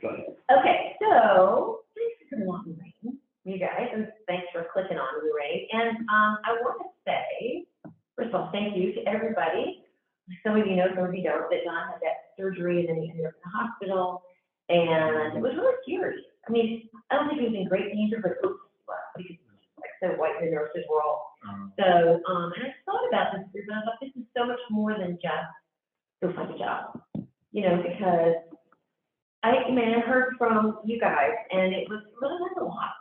Okay, so thanks for coming on, Lorraine, you guys, and thanks for clicking on Lorraine. And I want to say, first of all, thank you to everybody. Some of you know, some of you don't, that John had that surgery and then he ended up in the hospital, and it was really scary. I mean, I don't think he was in great danger, but it was because, like I said, white nurses were all. So, and I thought about this group, and I thought this is so much more than just go find a job, you know, because I heard from you guys, and it was really like a lot.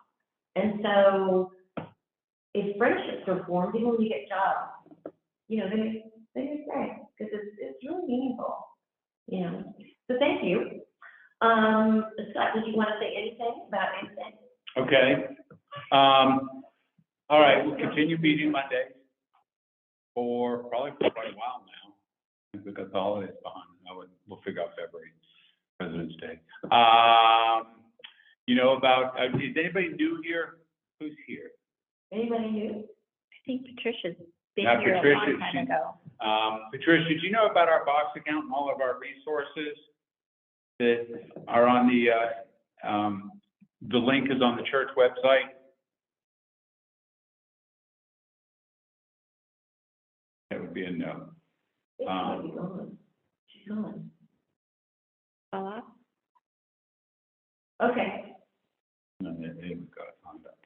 And so, if friendships are formed, even when you get jobs, you know, they stay because it's really meaningful, you know. So thank you. Scott, did you want to say anything about anything? Okay. All right, we'll continue meeting Mondays probably for quite a while now. I think we've got the holidays behind us. We'll figure out February, President's Day. You know about, is anybody new here? Who's here? Anybody new? I think Patricia's been Now, here Patricia, a long time ago. Patricia, do you know about our Box account and all of our resources that are on the link is on the church website? That would be a no. She's gone. She's gone. Okay. No, they haven't got it on that.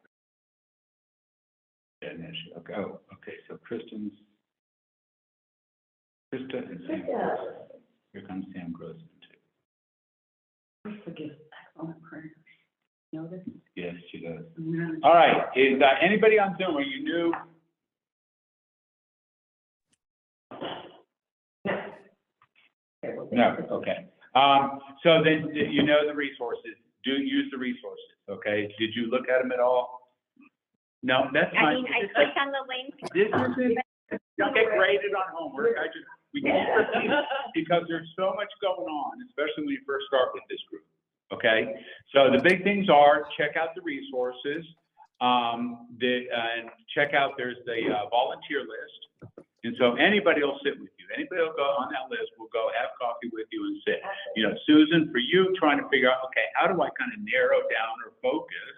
Yeah, no, okay. Oh, okay. So Krista and Sam. Here comes Sam Grossman too. Forgive excellent prayers. You know this? Yes, she does. All right. Is anybody on Zoom? Are you new? No. Okay. So then you know the resources. Do use the resources. Okay. Did you look at them at all? No, that's I fine. mean, I clicked on the link. This isn't. Don't get graded on homework. We keep repeating because there's so much going on, especially when you first start with this group. Okay. So the big things are check out the resources. And check out there's the volunteer list. And so anybody will sit with you. Anybody will go on that list, will go have coffee with you and sit. You know, Susan, for you trying to figure out, okay, how do I kind of narrow down or focus?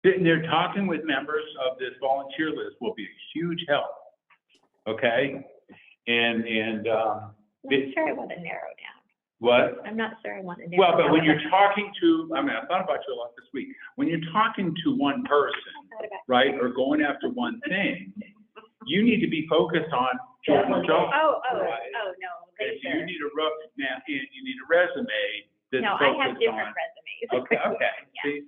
Sitting there talking with members of this volunteer list will be a huge help. Okay? And I'm not sure I want to narrow down. what? I'm not sure I want to narrow Well, down. but when you're talking to, I mean, I thought about you a lot this week. When you're talking to one person, right, or going after one thing, you need to be focused on children's jobs. Oh, right? no. Okay, so you need you need a resume that's No, I have focused different on. resumes. Okay. Yeah. See,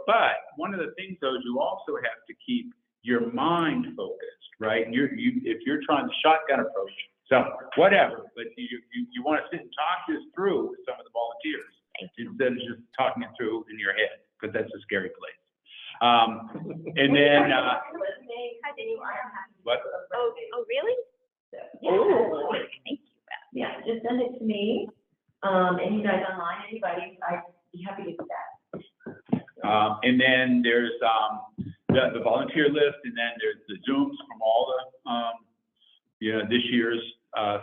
but one of the things though is you also have to keep your mind focused, right? If you're trying the shotgun approach, so whatever, but you want to sit and talk this through with some of the volunteers instead of just talking it through in your head, because that's a scary place. And then what? Oh, really? Yeah. Oh, thank you. Yeah, just send it to me. And you guys online, anybody, I'd be happy to do that. And then there's the volunteer list, and then there's the Zooms from all the this year's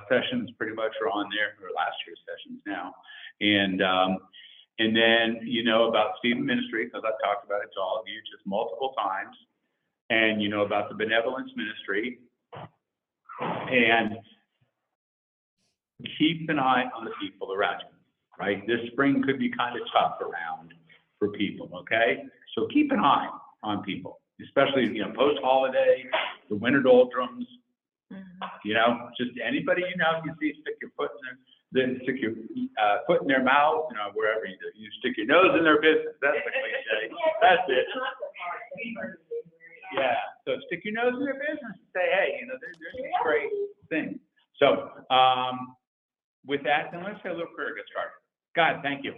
sessions pretty much are on there, or last year's sessions now. And then you know about Stephen Ministry, because I've talked about it to all of you just multiple times. And you know about the Benevolence Ministry. And keep an eye on the people around you, right? This spring could be kind of tough around for people, okay? So keep an eye on people, especially, post-holiday, the winter doldrums, just anybody you see, stick your foot in then stick your foot in their mouth, wherever you do. You stick your nose in their business. That's the cliche. That's it. Yeah. So stick your nose in their business and say, hey, there's a great thing. So with that, then let's have a little prayer get started. God, thank you.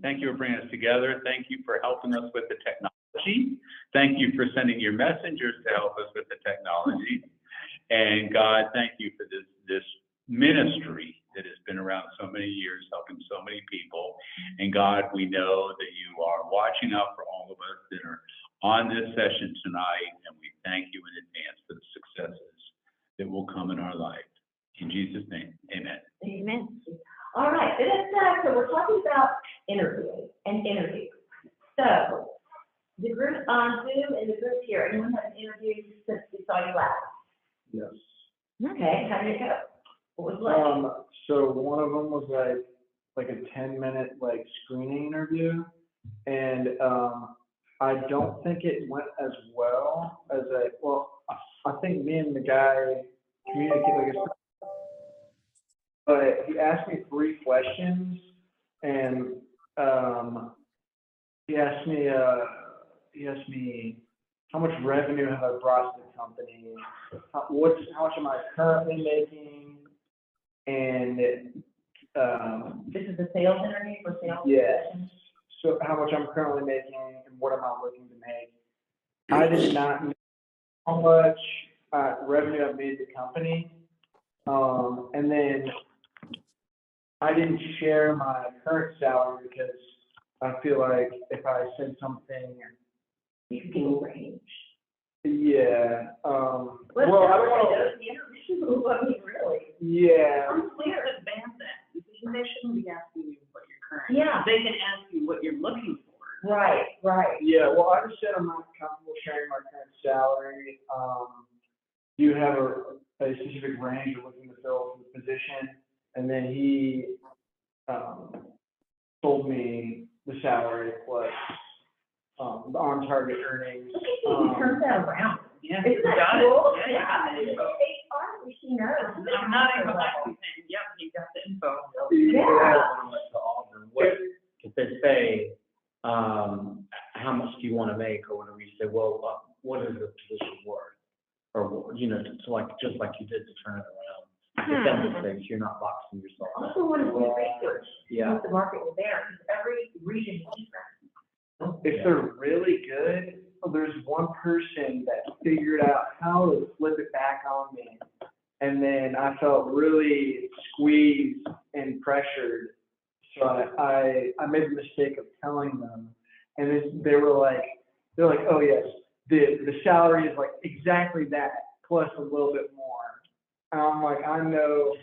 Thank you for bringing us together. Thank you for helping us with the technology. Thank you for sending your messengers to help us with the technology. And God, thank you for this ministry that has been around so many years, helping so many people. And God, we know that you are watching out for all of us that are on this session tonight, and we thank you in advance for the successes that will come in our life. In Jesus' name, amen. Amen. All right, so we're talking about interviewing and interviews. So, the group on Zoom and the group here, anyone have an interview since we saw you last? Yes. Okay, how did it go? What was it like? So one of them was like a 10-minute like screening interview, and I don't think it went as well as I think me and the guy communicated, but he asked me 3 questions, and he asked me how much revenue have I brought to the company, how much am I currently making, and This is a sales interview for sales? yes. So how much I'm currently making and what am I looking to make. I did not know how much revenue I made the company. And then I didn't share my current salary because I feel like if I said something, You could give a range. yeah, well, I Well, don't want the interview, I mean, really. to, yeah, I'm clear to advance that, because they shouldn't be asking you what your current. Yeah. They can ask you what you're looking for. Right. yeah, well, I just said I'm not comfortable sharing my current salary. Do you have a specific range you're looking to fill for the position? And then he, told me the salary plus, the on-target earnings. Look at you, he turns that around. Yeah. Isn't that Got it. cool? Yeah. It's HR, she knows. I'm not even saying, yep, you got the info. Yeah. To Auburn, what, if they say, how much do you want to make, or whatever, you say, well, what is the position worth? Or, you know, just like you did to turn it around. Defend the things, you're not boxing yourself I up. also want to do research. Yeah. What the market was there, because every region is different. If they're really good, there's one person that figured out how to flip it back on me. And then I felt really squeezed and pressured. So I made the mistake of telling them. And then they're like, oh yes, the salary is like exactly that, plus a little bit more. And I'm like, I knew.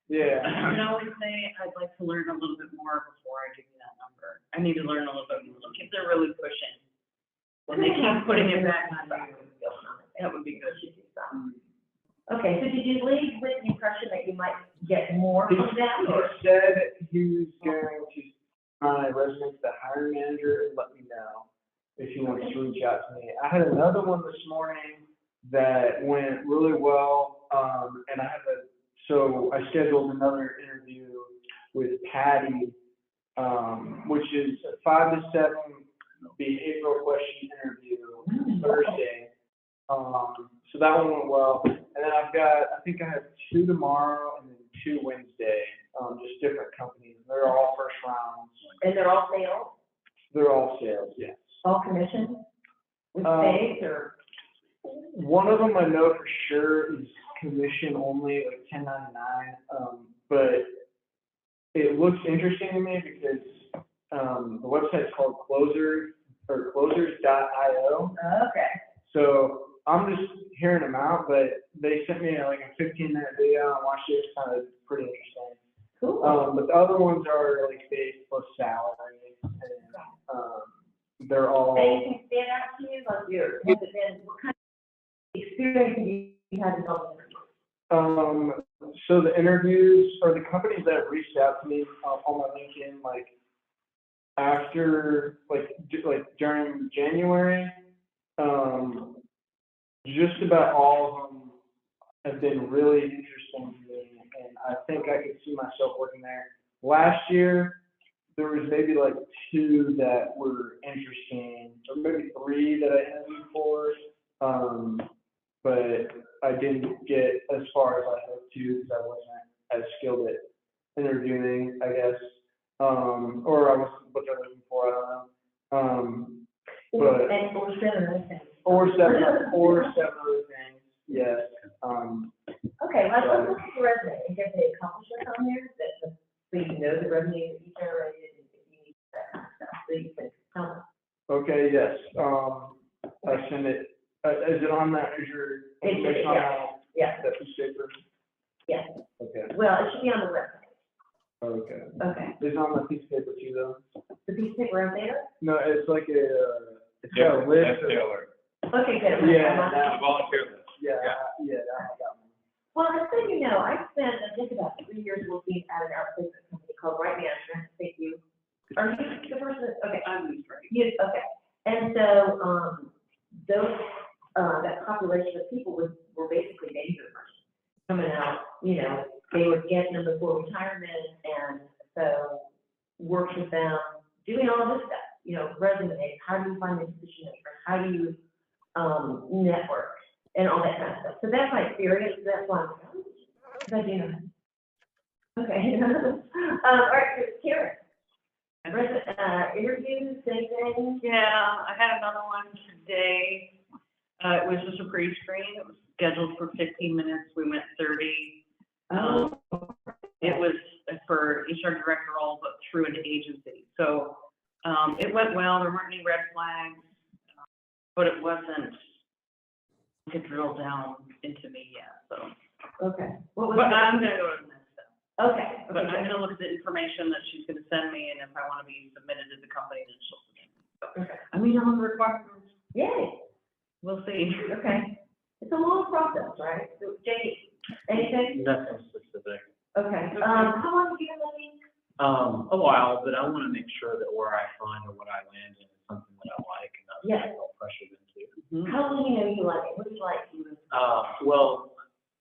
Yeah. You can always say, I'd like to learn a little bit more before I give you that number. I need to learn a little bit more, if they're really pushing. When they keep putting it back on you, that would be good. Okay, so did you leave with the impression that you might get more from that? He said he was going to my resume to the hiring manager and let me know if he wants to reach out to me. I had another one this morning that went really well, and so I scheduled another interview with Patty, which is a 5 to 7 behavioral question interview Thursday. So that one went well, and then I think I have 2 tomorrow and then 2 Wednesday, just different companies. They're all first rounds. And they're all sales, They're all sales, yes. all commission? With base or? One of them I know for sure is commission only, like 1099, but it looks interesting to me because the website's called Closers.io. Okay. So I'm just hearing them out, but they sent me like a 15-minute video. I watched it. It's kind of pretty interesting. Cool. But the other ones are like base plus salary, and they're all. Anything stand out to you, like has it been, what kind of experience have you had in all the So the interviews or the companies that have reached out to me on my LinkedIn, like after like during January, just about all of them have been really interesting to me, and I think I could see myself working there. Last year, there was maybe like 2 that were interesting, or maybe 3 that I interviewed for, but I didn't get as far as I hoped to because I wasn't as skilled at interviewing, I guess, or I wasn't what they're looking for, I don't know. But And or 7 other things. or 7 other things, yes. Okay, let's look at the resume and get the accomplishments on there, that, so you know the revenue that you generated, and if you need that kind of stuff, so you can tell us. Okay, yes, I send it, is it on that, is your It's- information on yeah. that piece of paper? Yes. Okay. well, it should be on the website. Okay. Okay. It's on the piece of paper too, though? The piece of paper out there? No, it's like it's got Yeah, a list that's of. Taylor. Okay, good. Yeah, The that, volunteer list. yeah, Yeah. I got one. Well, just so you know, I spent, I think, about 3 years working at an outplacement company called Right Management. Thank you. Are you the person? Okay. I'm right. Yes, okay. And so, those, that population of people were basically baby boomers coming out, you know, they were getting them before retirement, and so worked with them, doing all this stuff, you know, resumes, how do you find the decision makers, how do you, network, and all that kind of stuff. So that's my experience, that's why I'm, because I do know that. Okay. All right, so Karen. Interviews, same thing? Yeah, I had another one today. It was just a pre-screen. It was scheduled for 15 minutes. We went 30. It was for HR director role, but through an agency. So, it went well. There weren't any red flags, but it wasn't to drill down into me yet, so. Okay. What was But it? I'm gonna go to the next step. Okay. But okay, I'm gonna look at the information that she's gonna send me, and if I wanna be submitted to the company, then she'll submit me. So, Okay. I mean, all the requirements, Yay, we'll see. okay. It's a long process, right? So, Jamie, anything? Nothing specific. Okay, how long have you been looking? A while, but I want to make sure that where I find or what I land in is something that I like and not Yes. feel pressured into. How long do you know you like it? What do you like? Well,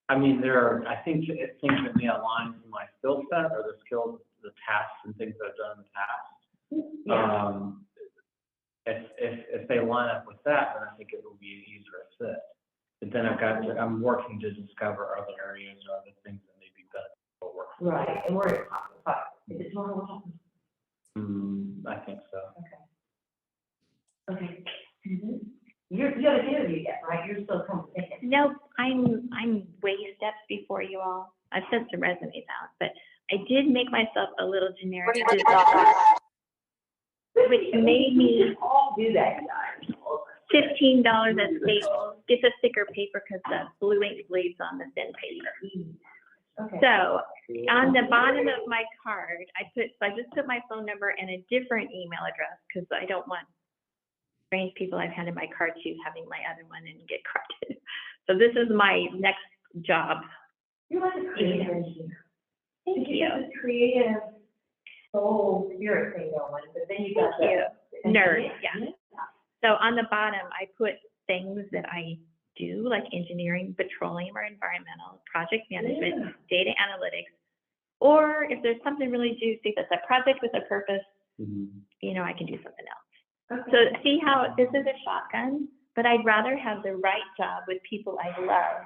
I mean, I think things that may align to my skill set or the skills, the tasks and things that I've done in the past. Yeah, If they line up with that, then I think it will be an easier fit. But then I'm working to discover other areas or other things that may be better for work. right, and we're at top five. Is it tomorrow? What happens? I think so. Okay. Mm-hmm. You haven't interviewed yet, right? You're still coming in. No, I'm way steps before you all. I've sent some resumes out, but I did make myself a little generic, which made me All do that, guys. $15 at Staples. It's a thicker paper because the blue ink bleeds on the thin paper. Okay. So on the bottom of my card, I just put my phone number and a different email address because I don't want strange people I've handed my card to having my other one and get corrupted. So this is my next job. You're like a creative engineer. Thank you. This creative soul spirit thing going, but then you got Thank the. Nerd, yeah. So on the bottom, I put things that I do, like engineering, petroleum or environmental, project management, data analytics, or if there's something really juicy that's a project with a purpose, you know, I can do something else. Okay. So see how this is a shotgun, but I'd rather have the right job with people I love,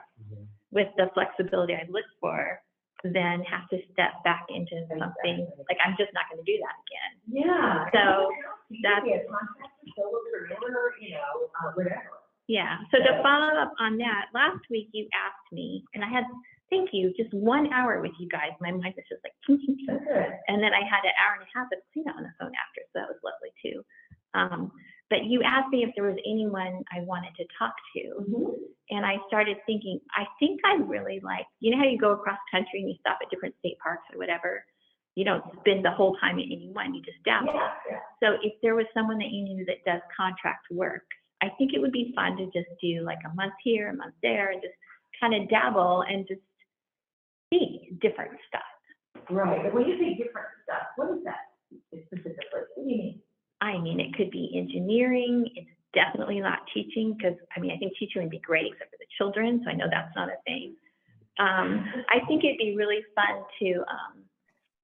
with the flexibility I look for, than have to step back into something, like I'm just not gonna do that again. Yeah. So You that's, can be a contractor, solopreneur, you know, whatever. yeah, so to follow up on that, last week you asked me, and I had, thank you, just 1 hour with you guys, my mind was just like, That's good. and then I had an hour and a half of cleanup on the phone after, so that was lovely too. But you asked me if there was anyone I wanted to talk to, and I started thinking, I think I really like, you know how you go across country and you stop at different state parks or whatever? You don't spend the whole time at any one, you just dabble. Yeah. So if there was someone that you knew that does contract work, I think it would be fun to just do like a month here, a month there, and just kind of dabble and just see different stuff. Right, but when you say different stuff, what is that specifically? What do you mean? I mean, it could be engineering, it's definitely not teaching, because, I mean, I think teaching would be great except for the children, so I know that's not a thing. I think it'd be really fun to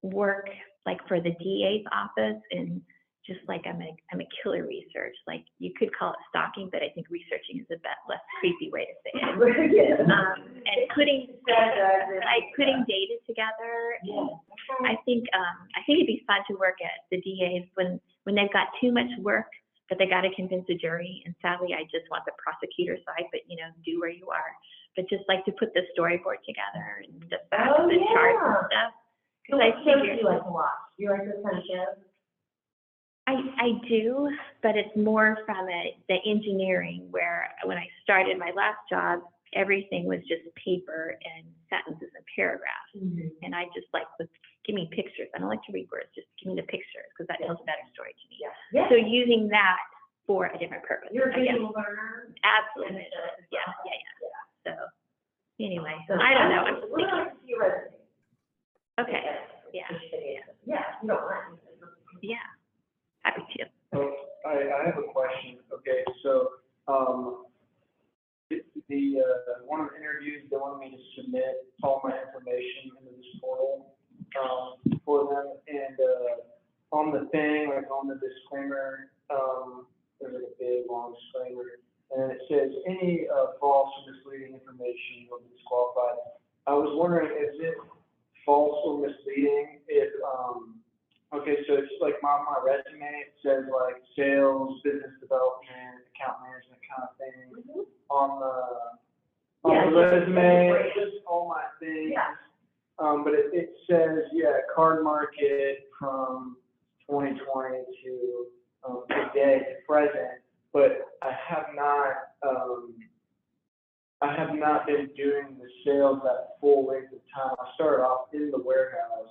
work like for the DA's office, and just like I'm a killer research, like you could call it stalking, but I think researching is a bit less creepy way to say it. And putting data together. I think it'd be fun to work at the DA's when they've got too much work, but they got to convince a jury. And sadly, I just want the prosecutor side, but you know, do where you are. But just like to put the storyboard together and the facts and charts and stuff. So what shows do you like to watch? You like those kind of shows? I do, but it's more from the engineering, where when I started my last job, everything was just paper and sentences and paragraphs. And I just like, give me pictures. I don't like to read words, just give me the pictures, because that tells a better story to me. Yeah. So using that for a different purpose. You're a I guess. visual learner. Absolutely. Yeah. So, anyway, I don't know. I'm just We're thinking, going to see your resume. okay, yeah, Yeah, you don't mind. yeah, happy to. So I have a question. Okay, so, one of the interviews, they wanted me to submit all my information into this portal, for them. And, on the thing, like on the disclaimer, there's like a big, long disclaimer. And it says, any, false or misleading information will be disqualified. I was wondering, is it false or misleading if, okay, so it's like my resume, it says like sales, business development, account management kind of thing on the resume, just all my things. Yeah. But it says, card market from 2020 to today, to present, but I have not been doing the sales that full length of time. I started off in the warehouse,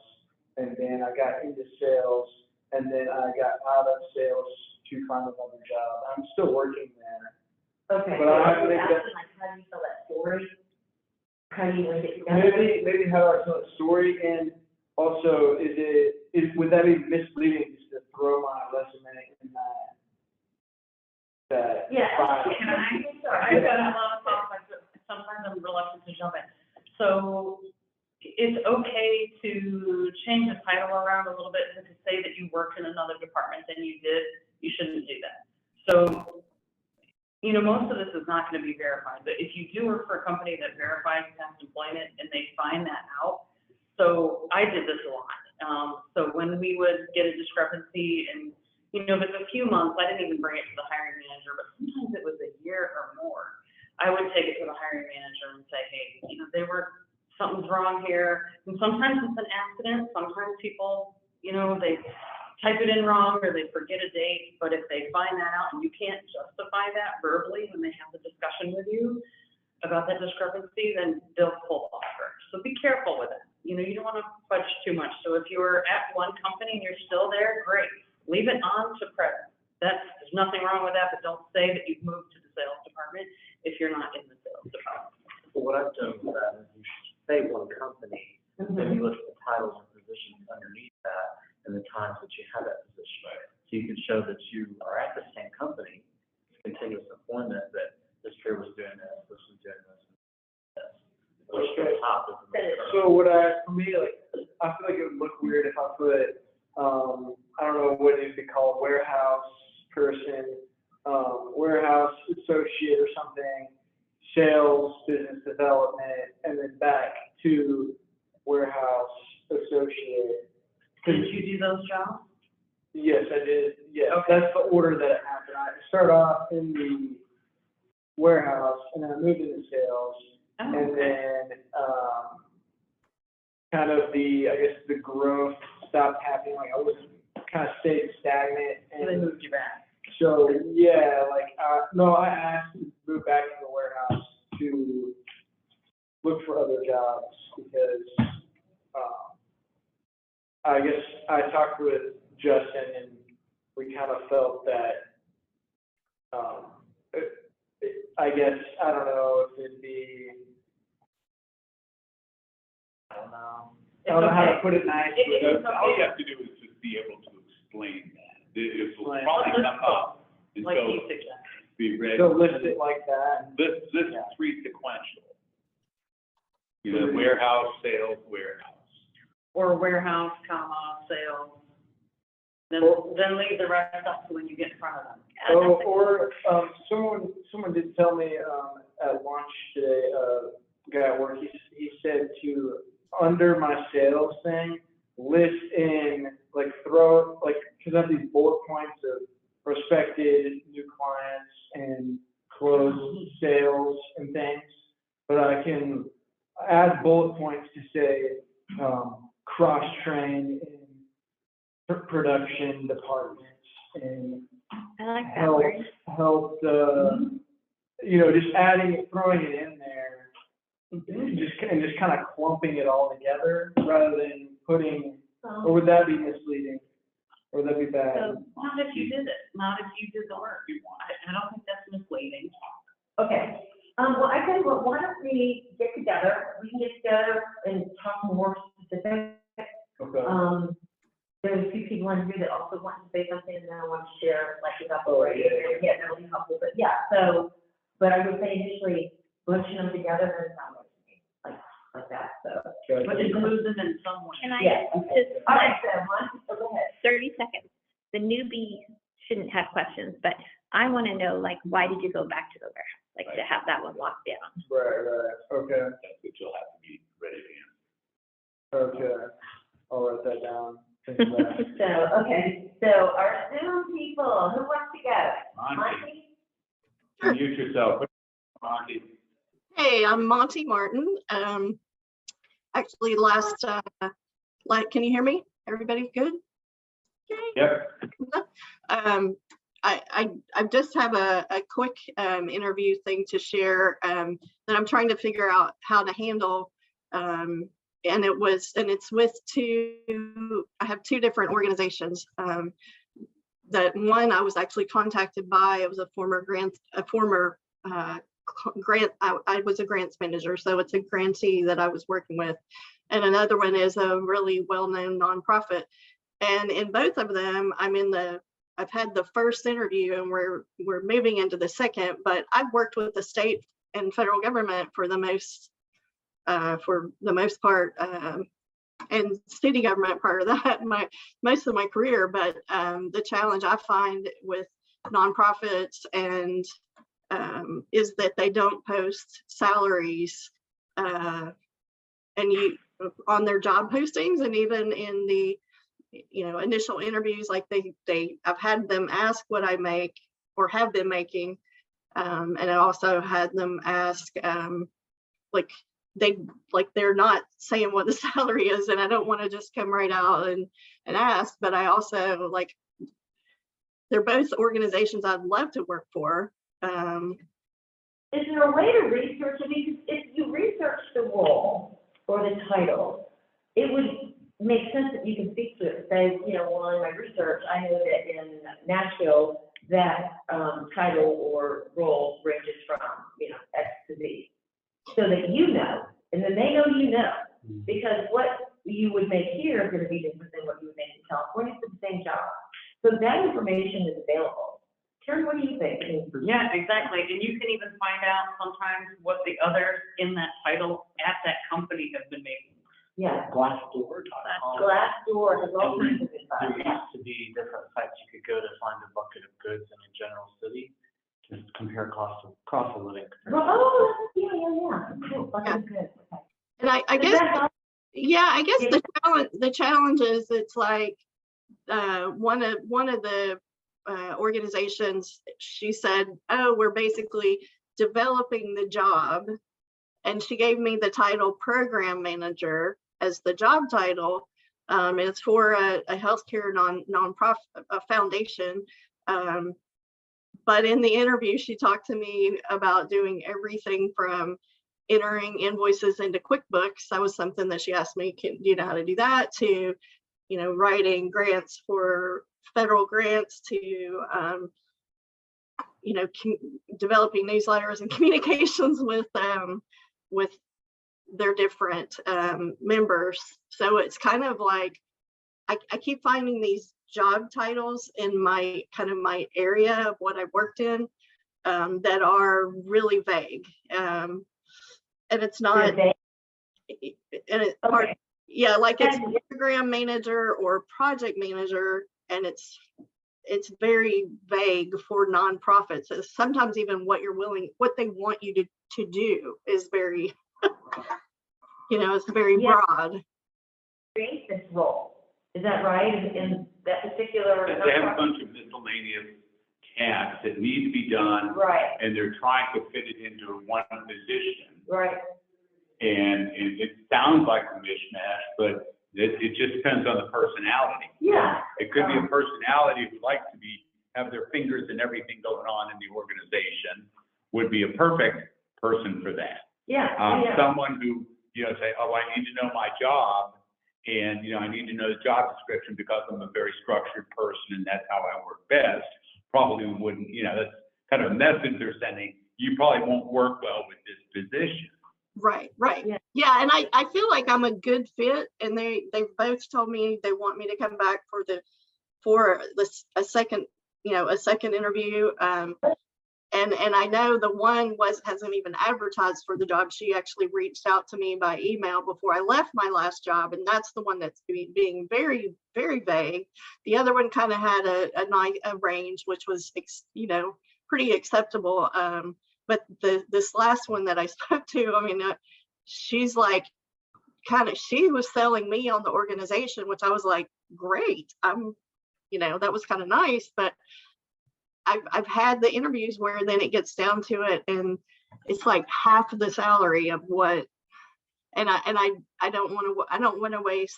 and then I got into sales, and then I got out of sales to find another job. I'm still working there. Okay. But I think that- Like, how do you tell that story? How do you link it together? Maybe how I tell a story, and also would that be misleading just to throw my resume in that Yeah. file? Can I've got a lot of conflicts, but sometimes I'm reluctant to jump in. So it's okay to change the title around a little bit and to say that you work in another department than you did. You shouldn't do that. So, you know, most of this is not going to be verified, but if you do work for a company that verifies past employment and they find that out, so I did this a lot. So when we would get a discrepancy and, you know, if it's a few months, I didn't even bring it to the hiring manager, but sometimes it was a year or more. I would take it to the hiring manager and say, hey, you know, something's wrong here. And sometimes it's an accident. Sometimes people, you know, they type it in wrong or they forget a date. But if they find that out and you can't justify that verbally when they have the discussion with you about that discrepancy, then they'll pull off first. So be careful with it. You know, you don't want to fudge too much. So if you were at one company and you're still there, great. Leave it on to present. There's nothing wrong with that, but don't say that you've moved to the sales department if you're not in the sales department. So what I've done with that is you say one company, then you list the titles and positions underneath that and the times that you had that position. So you can show that you are at the same company, it's continuous employment, that this year was doing this was doing this. Which the top is the most So for me, like, I feel like it would look weird if I put, I don't know what it would be called, warehouse person, warehouse associate or something, sales, business development, and then back to warehouse associate. Did you do those jobs? Yes, I did. Yes, Okay. that's the order that it happened. I started off in the warehouse, and then I moved into sales, Oh, and then kind of the growth stopped happening. Like I wasn't, kind of stayed stagnant, So they and moved you back. so I asked to move back to the warehouse to look for other jobs because I guess I talked with Justin and we kind of felt that I guess I don't know if it'd be I don't know how to put it nicely. It's All you okay. have to do is just be able to explain that. It will Explain. probably come up, and Like so you suggest. be ready. So list it like that. This is three sequential. You know, warehouse, sales, warehouse. Or warehouse, comma, sales. Then leave the rest up to when you get in front of them. Or someone did tell me at lunch today, guy at work, he said to under my sales thing, list in because I have these bullet points of prospective new clients and closed sales and things, but I can add bullet points to say cross-train in production departments and I like that word. helped, just throwing it in there And just kind of clumping it all together rather than putting, or would that be misleading? Or would that be bad? So, Not if you did it, not if you did the work. I don't think that's misleading. Okay, well, I tell you what, why don't we get together, we can get together and talk more specific. Okay. There's a few people in here that also want to say something, and then I want to share, like, about the Oh, rate. yeah. Yeah, that'll be helpful, but yeah, so, but I would say initially, bunching them together, then sound like that, so. But include them in some way. can I Yeah. just, All right, so, go ahead. 30 seconds. The newbie shouldn't have questions, but I want to know, like, why did you go back to the warehouse? Like, to have that one locked down. Right, okay, That's what you'll have to be ready to answer. okay. I'll write that down. Think of that. So, okay, so our Zoom people, who wants to go? Monty, Monty? unmute yourself. Monty. Hey, I'm Monty Martin. Actually, can you hear me? Everybody good? Yep. I just have a quick interview thing to share that I'm trying to figure out how to handle. And it's with I have two different organizations. That one I was actually contacted by, it was a former grant, I was a grants manager, so it's a grantee that I was working with. And another one is a really well-known nonprofit. And in both of them, I've had the first interview and we're moving into the second, but I've worked with the state and federal government for the most part, and city government part of that, most of my career. But the challenge I find with nonprofits and is that they don't post salaries and on their job postings, and even in the initial interviews, like I've had them ask what I make or have been making, and I also had them ask they're not saying what the salary is, and I don't want to just come right out and ask, but I also they're both organizations I'd love to work for. Is there a way to research? I mean, if you research the role or the title, it would make sense that you can speak to it. Say, well, in my research, I know that in Nashville, that title or role ranges from, X to Z. So that and then they know because what you would make here is going to be different than what you would make in California for the same job. So that information is available. Karen, what do you think? Yeah, exactly. And you can even find out sometimes what the others in that title at that company have been making. Yeah, Glassdoor.com. Glassdoor has all kinds of There advice. used to be different sites you could go to find a bucket of goods in a general city, just compare cost of living. Oh, yeah. Cool. That's good. Okay. And I Does guess, that help? I guess the challenge is it's like one of the organizations, she said, oh, we're basically developing the job, and she gave me the title program manager as the job title. It's for a healthcare nonprofit, a foundation. But in the interview, she talked to me about doing everything from entering invoices into QuickBooks. That was something that she asked me, do you know how to do that? To, writing grants for federal grants, to, developing newsletters and communications with their different members. So it's kind of like, I keep finding these job titles in my area of what I've worked in that are really vague. And it's not, and it's hard, like it's program manager or project manager, and it's very vague for nonprofits. Sometimes even what they want you to do is very, it's very broad. Create this role. Is that right? In that particular. They have a bunch of miscellaneous tasks that need to be done. Right, And they're trying to fit it into one position. right. And it sounds like a mishmash, but it just depends on the personality. Yeah. It could be a personality who likes to have their fingers in everything going on in the organization, would be a perfect person for that. Yeah, yeah. Someone who, say, oh, I need to know my job, and, I need to know the job description because I'm a very structured person and that's how I work best, probably wouldn't, that's kind of a message they're sending. You probably won't work well with this position. Right. Yeah. Yeah, and I feel like I'm a good fit, and they both told me they want me to come back for a second interview. And I know the one hasn't even advertised for the job. She actually reached out to me by email before I left my last job, and that's the one that's being very, very vague. The other one kind of had a range, which was pretty acceptable. But this last one that I spoke to, I mean, she's like, she was selling me on the organization, which I was like, great. That was kind of nice, but I've had the interviews where then it gets down to it and it's like half of the salary of what, and I don't want to waste.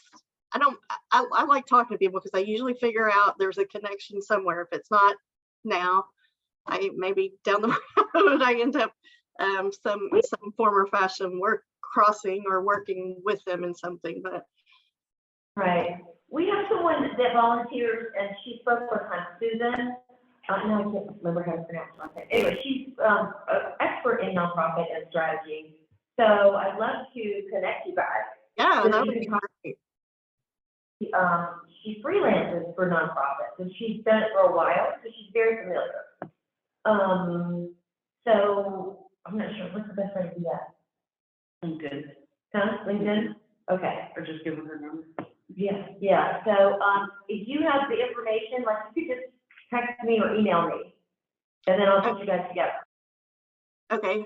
I like talking to people because I usually figure out there's a connection somewhere. If it's not now, maybe down the road I end up some form or fashion crossing or working with them in something. But right, we have someone that volunteers, and she spoke for time, Susan. No, I can't remember how to pronounce her last name. Anyway, she's an expert in nonprofit and strategy. So I'd love to connect you guys. yeah, So that you would be can great. She freelances for nonprofits, and she's done it for a while, so she's very familiar. So I'm not sure what's the best way to do that. LinkedIn, Huh? LinkedIn? Okay. or just give her her number. Yeah. So if you have the information, like you could just text me or email me, and then I'll put you guys together. Okay.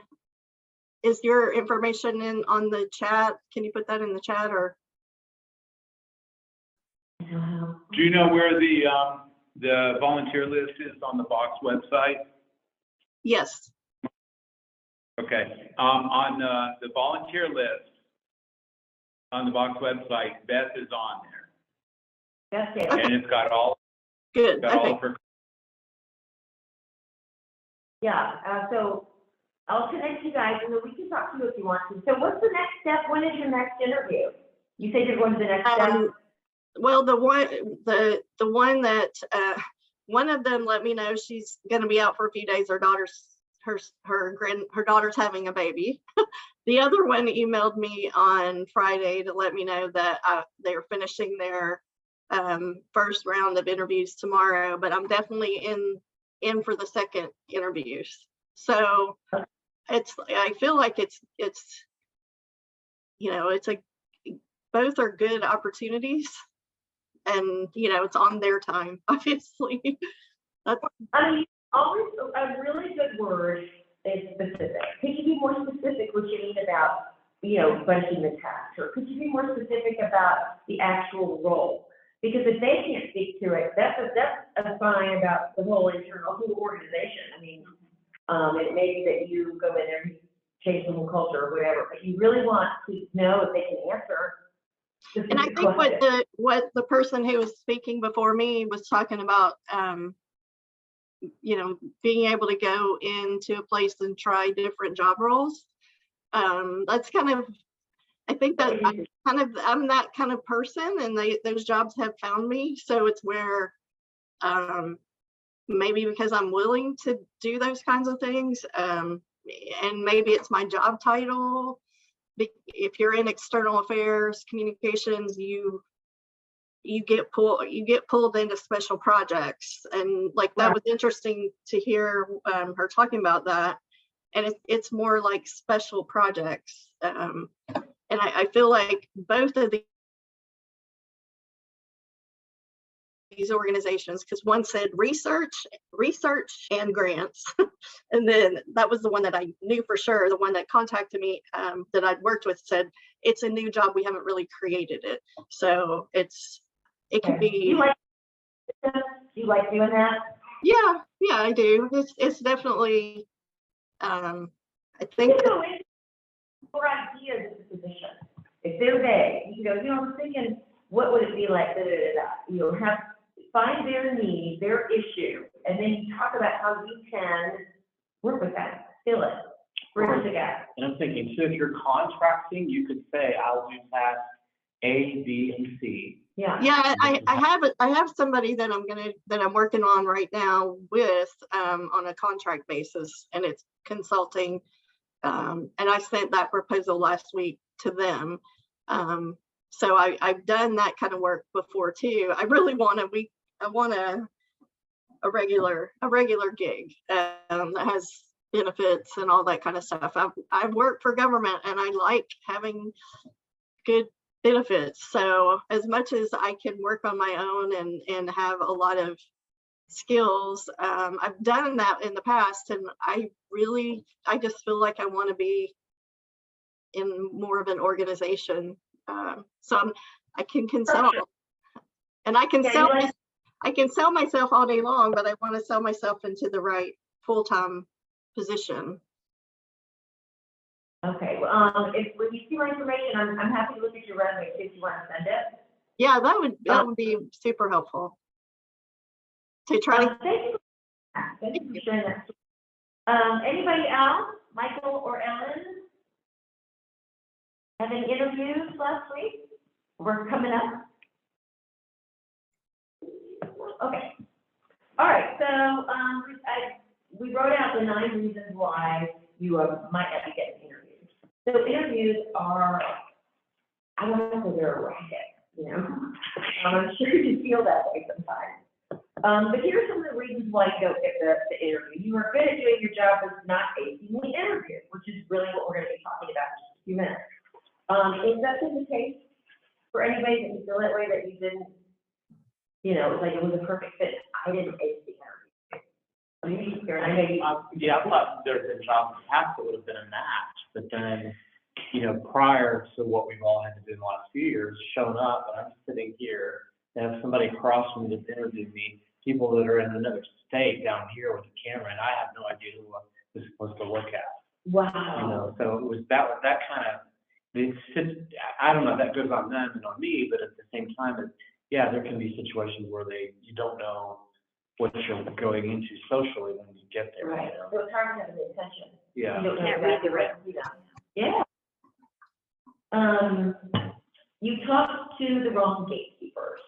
Is your information on the chat? Can you put that in the chat or? Do you know where the volunteer list is on the Box website? Yes. Okay, on the volunteer list on the Box website, Beth is on there, That's it. Okay. and it's got all Good. Okay. of her. Yeah, so I'll connect you guys, and then we can talk to you if you want to. So what's the next step? When is your next interview? You say you're going to the next step? Well, the one that one of them let me know she's going to be out for a few days. Her daughter's having a baby. The other one emailed me on Friday to let me know that they're finishing their first round of interviews tomorrow, but I'm definitely in for the second interviews. So I feel like it's both are good opportunities, and it's on their time, obviously. I mean, always a really good word is specific. Could you be more specific what you mean about, bunching the tasks? Or could you be more specific about the actual role? Because if they can't speak to it, that's a sign about the whole organization. I mean, it may be that you go in there and change the whole culture or whatever, but you really want to know if they can answer. And I think what the person who was speaking before me was talking about, being able to go into a place and try different job roles. That's kind of, I think that I'm that kind of person, and those jobs have found me. So it's where maybe because I'm willing to do those kinds of things, and maybe it's my job title. If you're in external affairs, communications, you get pulled into special projects, and like that was interesting to hear her talking about that. And it's more like special projects, and I feel like both of these organizations, because one said research and grants, and then that was the one that I knew for sure. The one that contacted me that I'd worked with said it's a new job, we haven't really created it, so it can be. You like doing that? Yeah, I do. It's definitely I think Your ideas of the position. If they're vague, you can go, I'm thinking, what would it be like? Find their need, their issue, and then you talk about how you can work with that, fill it. bridge the gap. And I'm thinking too, if you're contracting, you could say, I'll do task A, B, and C. Yeah. Yeah, I have somebody that I'm working on right now with, on a contract basis, and it's consulting. And I sent that proposal last week to them. So I've done that kind of work before too. I really want a regular gig, that has benefits and all that kind of stuff. I've worked for government and I like having good benefits. So as much as I can work on my own and have a lot of skills, I've done that in the past, and I just feel like I want to be in more of an organization. So I can consult, and I can sell myself all day long, but I want to sell myself into the right full-time position. Okay, well, when you see my information, I'm happy to look at your resume if you want to send it. Yeah, that would be super helpful to try to. Thank you for sharing that. Anybody else, Michael or Ellen, have any interviews last week? We're coming up. Okay. All right, so we wrote out the 9 reasons why you might not be getting interviews. So interviews are, I don't know if they're a racket, you know. I'm sure you feel that way sometimes. But here are some of the reasons why you don't get the interview. You are good at doing your job, but not acing the interview, which is really what we're going to be talking about in just a few minutes. Is that the case for anybody that you feel that way, that you didn't, you know, like it was a perfect fit? I didn't ace the interview. Yeah, I thought there's been jobs in the past that would have been a match, but then, you know, prior to what we've all had to do in the last few years, shown up and I'm sitting here and have somebody across from me that's interviewed me, people that are in another state down here with a camera, and I have no idea who I was supposed to look at. Wow. You know, so it was that kind of, I don't know if that goes on them and on me, but at the same time, yeah, there can be situations where you don't know what you're going into socially when you get there. Right, You know? so it's hard to have the attention. Yeah. You don't know Can't read the exactly what to do. Yeah. You talked to the wrong gatekeepers.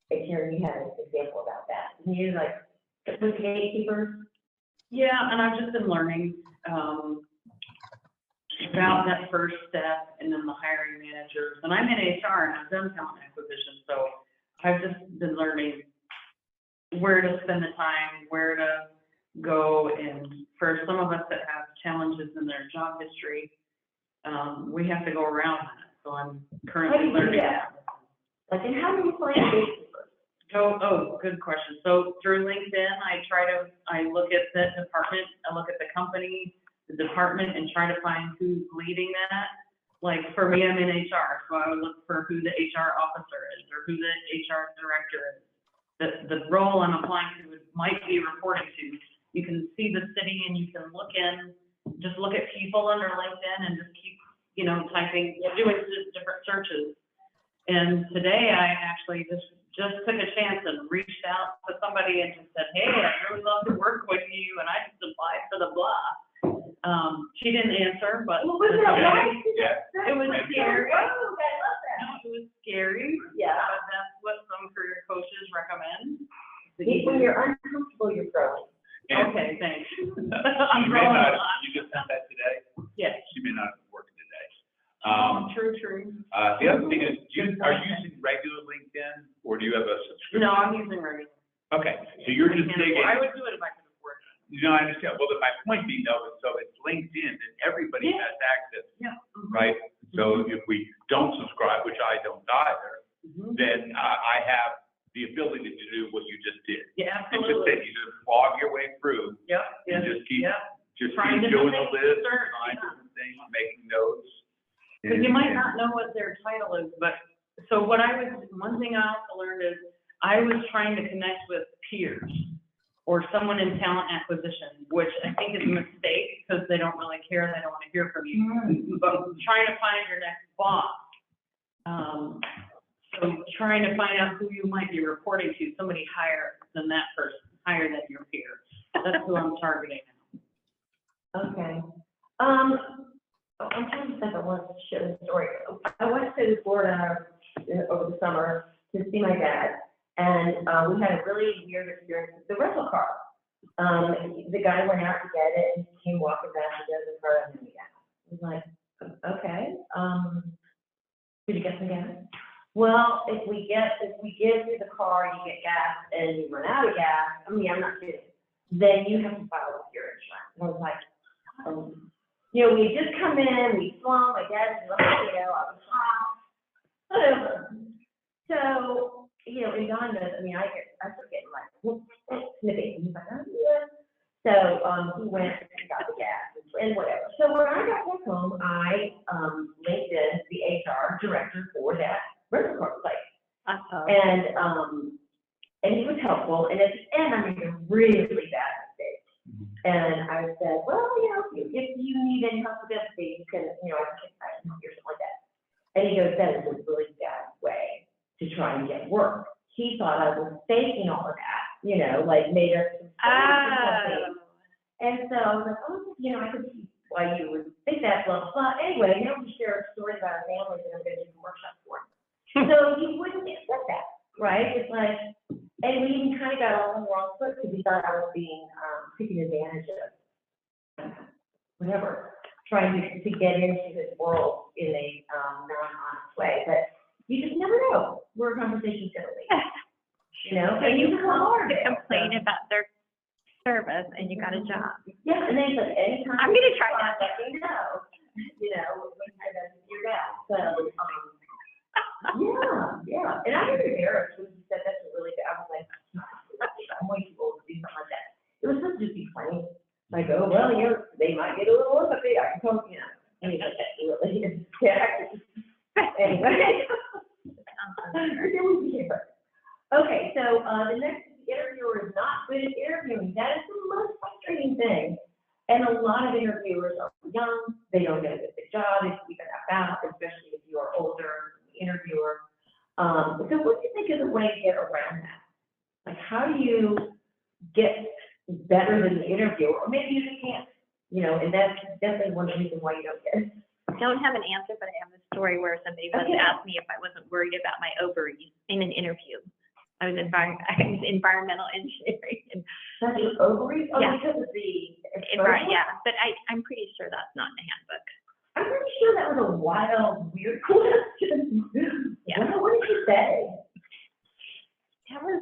Hey, Karen, you had an example about that. Can you with the gatekeepers? Yeah, and I've just been learning, about that first step and then the hiring managers. And I'm in HR and I've done talent acquisition, so I've just been learning where to spend the time, where to go. And for some of us that have challenges in their job history, we have to go around that. So I'm currently learning that. Like, and how do you find gatekeepers? Good question. So through LinkedIn, I look at the department, I look at the company, the department, and try to find who's leading that. Like for me, I'm in HR, so I would look for who the HR officer is or who the HR director is. The role I'm applying to might be reporting to. You can see the city and you can look at people under LinkedIn and just keep, you know, typing, doing different searches. And today I actually just took a chance and reached out to somebody and just said, hey, I'd really love to work with you, and I just applied for the blah. She didn't answer, but Well, wasn't that nice? Yeah. it was scary. Oh, I love that. No, it was scary. Yeah. But that's what some career coaches recommend. When you're uncomfortable, you're growing. And Okay, thanks. you I'm may growing not, a lot. you just sent that today? Yes. She may not have been working today. True. The other thing is, are you using regular LinkedIn, or do you have a subscription? No, I'm using regular. Okay, so you're just digging. I would do it if I could afford it. No, I understand. Well, my point being though, is so it's LinkedIn and everybody Yeah. has access, Yeah. right? So if we don't subscribe, which I don't either, then I have the ability to do what you just did. Yeah, And just absolutely. say, you just log your way through Yep, and just keep Trying different doing the things, list, search, trying yeah. different things, making notes. Because you might not know what their title is, but, so one thing I also learned is, I was trying to connect with peers or someone in talent acquisition, which I think is a mistake because they don't really care, they don't want to hear from you. But trying to find your next boss. So trying to find out who you might be reporting to, somebody higher than that person, higher than your peer. That's who I'm targeting now. Okay. I'm trying to think, I wanted to share the story. I went to Florida over the summer to see my dad, and we had a really weird experience with the rental car. The guy went out to get it and came walking back and does the car, and then we got. I was like, okay, did you get some gas? Well, if we give you the car, you get gas, and you run out of gas, I mean, I'm not kidding, then you have to file with your insurance. And I was like, you know, we just come in, we swung, my dad was like, you know, I was hot, whatever. So, you know, in Don knows, I mean, I start getting like, snippy, and he's like, oh, yeah. So, he went and got the gas and whatever. So when I got back home, I, linked in the HR director for that rental car place. And he was helpful, and at the end, I made a really bad mistake. And I said, well, you know, if you need any help with this, you can, you know, I can help you or something like that. And he goes, that is a really bad way to try and get work. He thought I was faking all of that, you know, like made us some something. And so I was like, oh, you know, I could see why you would think that, blah, blah, blah. Anyway, you know, we share stories about our families, and I'm going to do a workshop for him. So he wouldn't accept that, right? It's like, and we even kind of got all on the wrong foot because he thought I was being taken advantage of, whatever, trying to get into his world in a non-honest way. But you just never know where a conversation's going to lead. You know, So and you you come hard to complain about their service and you got a job. Yeah, and then he's like, anytime. I'm gonna try that. Let me know. You know, when I got to figure it out. So, yeah. And I was embarrassed when he said that's a really bad. I was like, I'm way too old to do something like that. It was supposed to just be funny. Like, oh, well, you know, they might get a little empathy. I can come, you know. And he's like, that's really, yeah. Anyway. It was different. Okay, so the next interviewer is not good at interviewing. That is the most frustrating thing. And a lot of interviewers are young. They don't get a good job. They figure that out, especially if you are older, interviewer. So what do you think is a way to get around that? Like, how do you get better than the interviewer? Or maybe you just can't, you know, and that's definitely one reason why you don't get it. I don't have an answer, but I have a story where somebody once asked me if I wasn't worried about my ovaries in an interview. I was environmental engineering. And That's your ovaries? Oh, Yeah. because of the right, yeah, but I'm pretty sure that's not in the handbook. I'm pretty sure that was a wild, weird question. Yeah. What did you say? That was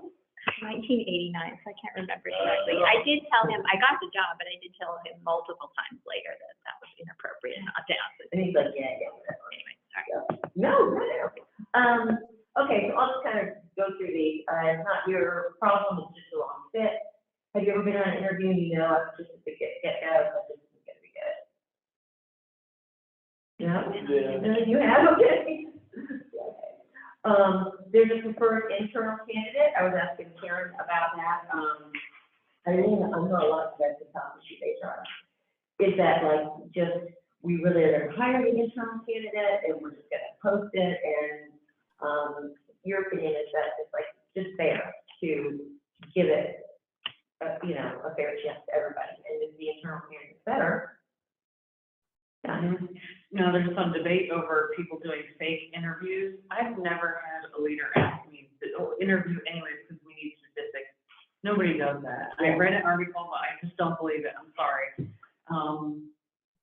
1989, so I can't remember exactly. I did tell him, I got the job, but I did tell him multiple times later that that was inappropriate not to ask it. And he's like, yeah, whatever. Anyway, sorry. No. Okay, so I'll just kind of go through these. It's not your problem, it's just a long fit. Have you ever been on an interview and you know, I'm just a get out, but this is gonna be good? No? Yeah. You have, okay. Okay. There's a preferred internal candidate. I was asking Karen about that. I know a lot of guys can talk to HR. Is that like just, we really are gonna hire the internal candidate and we're just gonna post it, and your opinion is that it's like just fair to give it, you know, a fair chance to everybody, and if the internal candidate is better. No, there's some debate over people doing fake interviews. I've never had a leader ask me to interview anyways because we need statistics. Nobody does that. I read an article, but I just don't believe it. I'm sorry.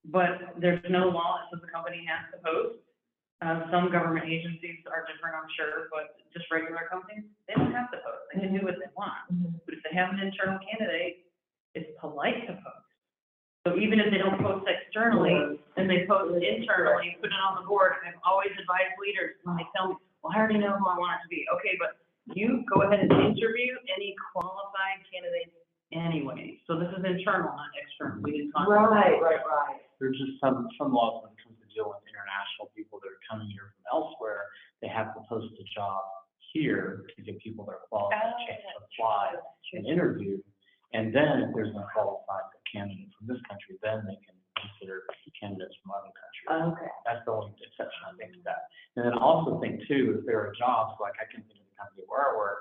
But there's no law that says the company has to post. Some government agencies are different, I'm sure, but just regular companies, they don't have to post. They can do what they want. But if they have an internal candidate, it's polite to post. So even if they don't post externally, and they post internally, put it on the board, and I've always advised leaders when they tell me, well, I already know who I want it to be. Okay, but you go ahead and interview any qualified candidates anyway. So this is internal, not external. We didn't talk about that. Right. There's just some laws when it comes to dealing with international people that are coming here from elsewhere. They have to post a job here to give people their qualified chance to apply and interview. And then if there's a qualified candidate from this country, then they can consider candidates from other countries. Okay. That's the only exception I think to that. And then I also think too, if there are jobs, like I can think of the company where I work,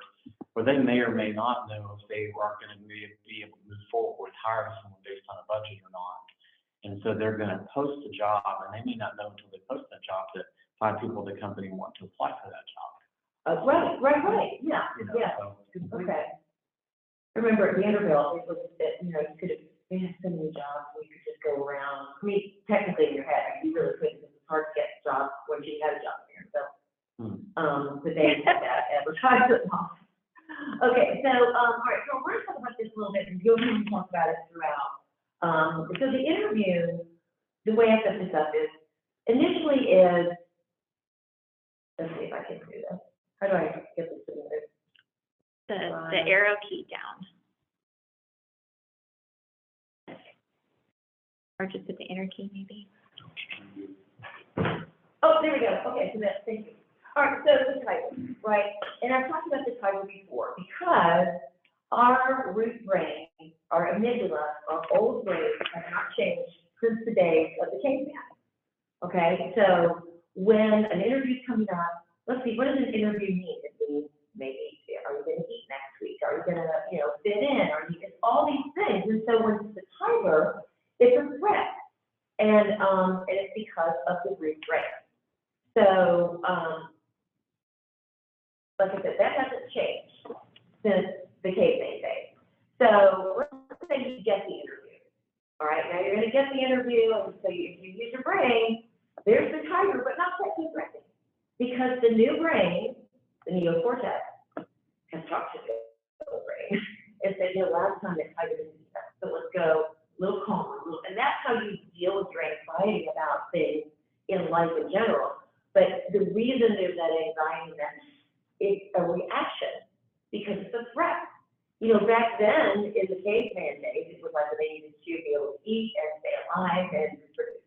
where they may or may not know if they are going to be able to move forward with hiring someone based on a budget or not. And so they're gonna post a job, and they may not know until they post that job that 5 people at the company want to apply for that job. Right, yeah, You know, yeah, so okay. I remember at Vanderbilt, it was, you know, they had so many jobs, we could just go around. I mean, technically in your head, you really couldn't, because it's hard to get jobs when you had a job there, so. But they had that advertisement. Okay, so, all right, so we're gonna talk about this a little bit, and you'll hear me talk about it throughout. So the interview, the way I set this up is, initially is, let's see if I can do this. How do I get this submitted? The arrow key down. Or just with the enter key maybe. Oh, there we go. Okay, so that's, thank you. All right, so the title, right? And I've talked about the title before because our root brain, our amygdala, our old brains have not changed since the days of the caveman. Okay, so when an interview's coming up, let's see, what does an interview mean? It means maybe, are you going to eat next week? Are you going to, you know, fit in? It's all these things. And so when it's a tiger, it's a threat. And it's because of the root brain. So, like I said, that hasn't changed since the caveman days. So let's say you get the interview. All right, now you're going to get the interview, and so if you use your brain, there's the tiger, but not that deep brain. Because the new brain, the neocortex, has talked to the old brain and said, you know, last time the tiger didn't do that, so let's go a little calmer, and that's how you deal with your anxiety about things in life in general. But the reason there's that anxiety, that it's a reaction because it's a threat. You know, back then in the caveman days, it was like they needed to be able to eat and stay alive and reproduce,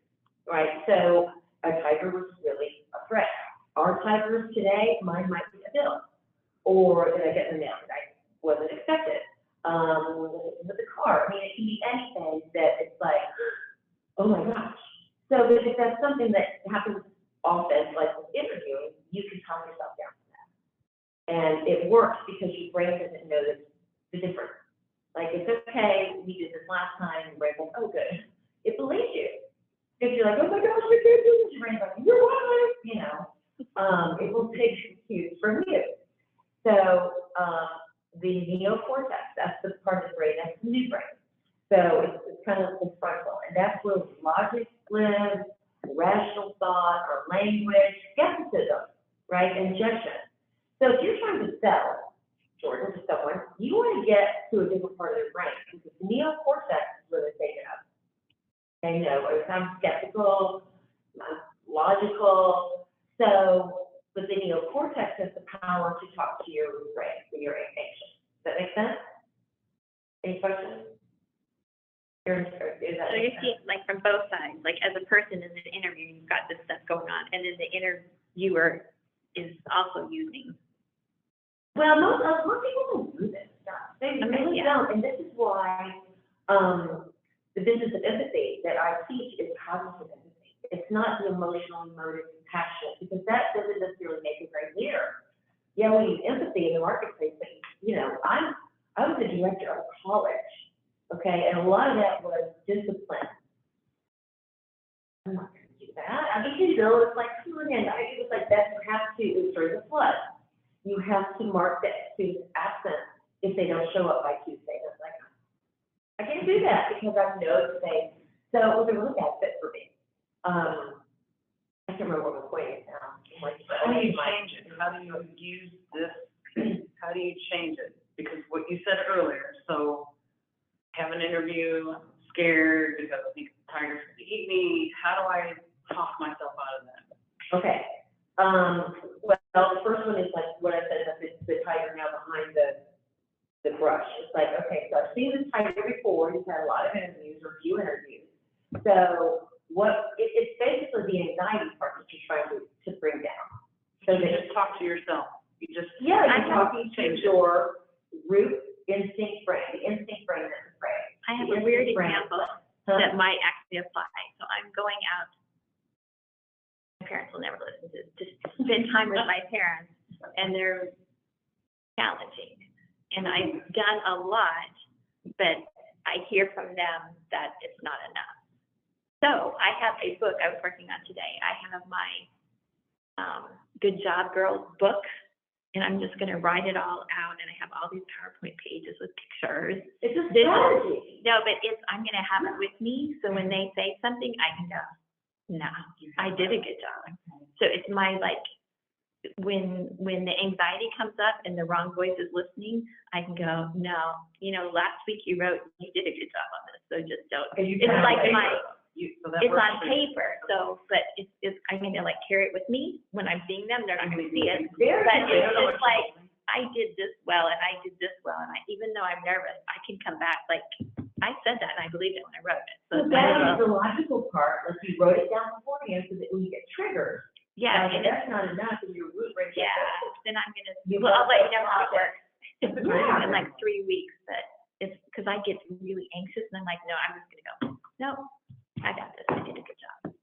right? So a tiger was really a threat. Our tigers today, mine might be a bill, or did I get the mail that I wasn't expected? With the car, I mean, it can be anything that it's like, oh my gosh. So if that's something that happens often, like with interviewing, you can calm yourself down from that. And it works because your brain doesn't notice the difference. Like, it's okay, we did this last time, your brain goes, oh, good. It believes you. If you're like, oh my gosh, we can't do this, your brain's like, you're right, you know. It will take cues from you. So, the neocortex, that's the part of the brain, that's the new brain. So it's kind of the frontal, and that's where logic lives, rational thought, our language, skepticism, right, and judgment. So if you're trying to sell, Jordan, to someone, you want to get to a different part of their brain, because the neocortex is where they take it up. They know, or I'm skeptical, I'm logical. So, but the neocortex has the power to talk to your brain when you're anxious. Does that make sense? Any questions? So you're seeing like from both sides, like as a person in an interview, you've got this stuff going on, and then the interviewer is also using. Well, most people don't do this stuff. They really don't, and this is why the business of empathy that I teach is cognitive empathy. It's not the emotional, emotive, passionate, because that doesn't necessarily make it very clear. Yeah, we use empathy in the marketplace, but you know, I was the director of college, okay, and a lot of that was discipline. I'm not going to do that. I mean, you know, it's like, come on in. It was like that. You have to, it was during the flood. You have to mark that student's absent if they don't show up by Tuesday. That's like, I can't do that because I know that they. So it was a really bad fit for me. I can't remember what my point is now. How do you change it? How do you use this? How do you change it? Because what you said earlier, so have an interview, I'm scared because I think the tiger's going to eat me. How do I talk myself out of that? Okay. Well, the first one is like what I said, that the tiger now behind the brush. It's like, okay, so I've seen this tiger before. He's had a lot of interviews or few interviews. So it's basically the anxiety part that you're trying to bring down. So you just talk to yourself. You just I'm talking to your root instinct brain, the instinct brain that's afraid. I have a weird example that might actually apply. So I'm going out. My parents will never listen to this, just spend time with my parents, and they're challenging. And I've done a lot, but I hear from them that it's not enough. So I have a book I was working on today. I have my Good Job Girls book, and I'm just gonna write it all out, and I have all these PowerPoint pages with pictures. It's a This- strategy. No, but I'm gonna have it with me, so when they say something, I can go, no, I did a good job. So it's my, like, when the anxiety comes up and the wrong voice is listening, I can go, no, last week you wrote, you did a good job on this, so just don't. And you It's kind of like paper. my, So that it's works on for you. paper, so, but it's, I'm gonna like carry it with me when I'm seeing them, they're not gonna see it. Very But good. it's just like, I did this well, and I did this well, and even though I'm nervous, I can come back, like, I said that, and I believed it when I wrote it. So So it's that kind is of the logical part, like you wrote it down beforehand so that when you get triggered, yeah, if and that's not enough and your root rage. yeah, then I'm gonna, You well, I'll let got you know how it works. Yeah. In like 3 weeks, but it's, because I get really anxious, and I'm like, no, I'm just gonna go, no, I got this, I did a good job.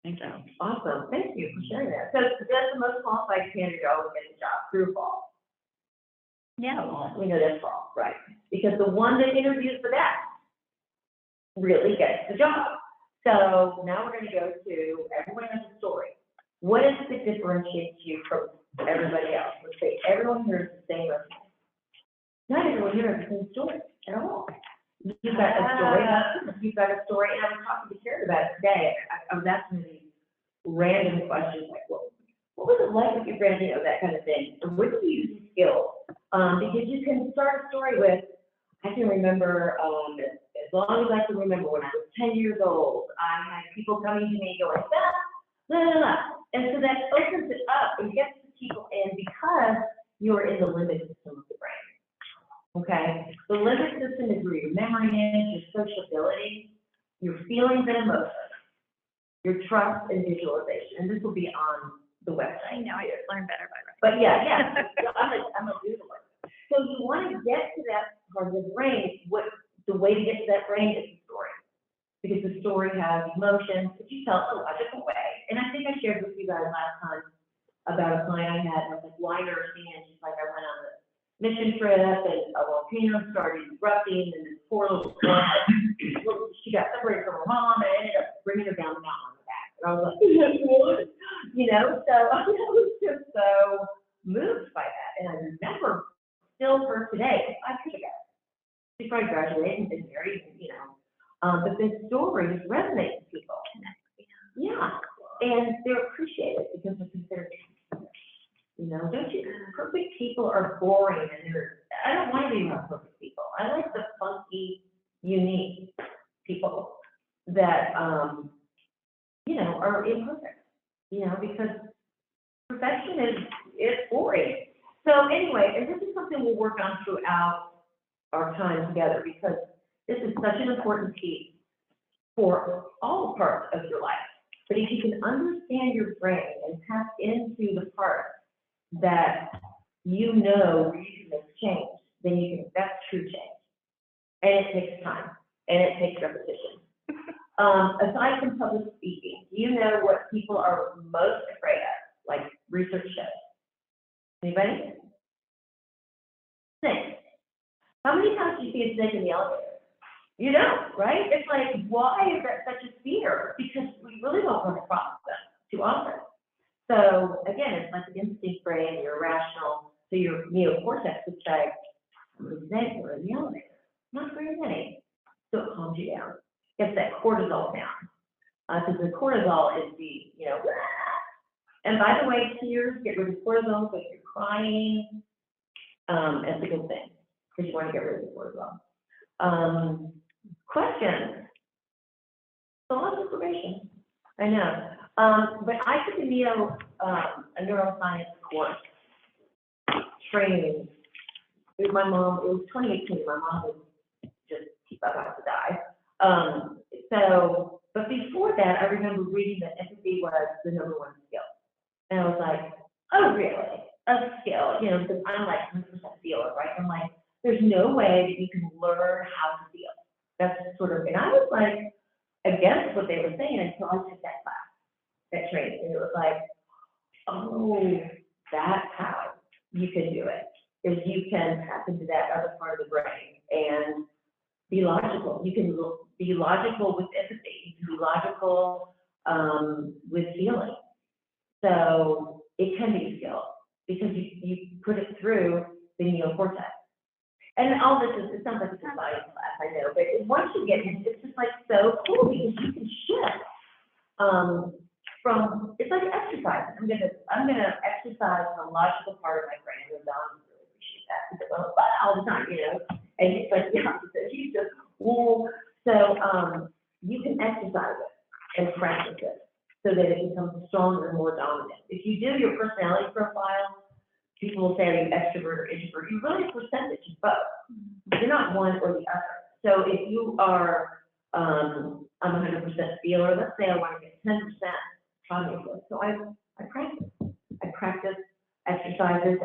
Thank you. Awesome, thank you for sharing that. So does the most qualified candidate always get the job, true or false? No. We know that's false, right? Because the one that interviews the best really gets the job. So now we're gonna go to, everyone has a story. What is it that differentiates you from everybody else? Let's say everyone here is the same resume. Not everyone here has the same story at all. You've got a story, and I was talking to Karen about it today. I was asking these random questions like, well, what was it like with your brand, that kind of thing? And where did you use these skills? Because you can start a story with, I can remember, as long as I can remember, when I was 10 years old, I had people coming to me going, blah. And so that opens it up and gets the people in because you're in the limbic system of the brain. Okay, the limbic system is where your memory is, your sociability, your feelings and emotions, your trust and visualization, and this will be on the website. I know, I just learned better by writing. But yeah, I'm a doodler. So you want to get to that part of the brain, the way to get to that brain is the story. Because the story has emotions, but you tell it in a logical way. And I think I shared with you guys last time about a client I had, and I was like, why nursing? And she's like, I went on this mission trip, and a volcano started erupting, and this poor little girl, she got separated from her mom, and I ended up bringing her down the mountain on the back. And I was like, so I was just so moved by that. And I remember still her today, 5 years ago. She probably graduated and been married, but this story resonates with people. Yeah, and they're appreciated because they're considered, don't you? Perfect people are boring, and I don't want to be around perfect people. I like the funky, unique people that, are imperfect, because perfection is boring. So anyway, and this is something we'll work on throughout our time together, because this is such an important piece for all parts of your life. But if you can understand your brain and tap into the part that where you can make change, then that's true change. And it takes time, and it takes repetition. Aside from public speaking, do you know what people are most afraid of, like research shows? Anybody? Snakes. How many times do you see a snake in the elevator? You don't, right? It's like, why is that such a fear? Because we really don't want to cross them too often. So again, it's like the instinct brain, you're irrational, so your neocortex is like, I'm going to snake, we're in the elevator. Not very many. So it calms you down. Gets that cortisol down. Because the cortisol is the, and by the way, tears, get rid of cortisol, so if you're crying, it's a good thing, because you want to get rid of the cortisol. Questions? A lot of information, I know. But I took a neuroscience course training with my mom. It was 2018. My mom was just about to die. But before that, I remember reading that empathy was the #1 skill. And I was like, oh, really? A skill? Because I'm like 100% feeler, right? I'm like, there's no way that you can learn how to feel. That's and I was like, against what they were saying until I took that class, that training. And it was like, oh, that's how you can do it, is you can tap into that other part of the brain and be logical. You can be logical with empathy, you can be logical, with feeling. So it can be a skill, because you put it through the neocortex. And all this is, it sounds like it's a science class, I know, but once you get it, it's just like so cool, because you can shift, from, it's like exercise. I'm gonna exercise the logical part of my brain, and Don really appreciate that, because I'm like, all the time, you know, and he's like, yeah, he's just, whoa. So, you can exercise it and practice it so that it becomes stronger and more dominant. If you do your personality profile, people will say, are you extrovert or introvert? You're really a percentage of both. You're not one or the other. So if you are, I'm 100% feeler, let's say I want to get 10% cognitive. So I practice exercises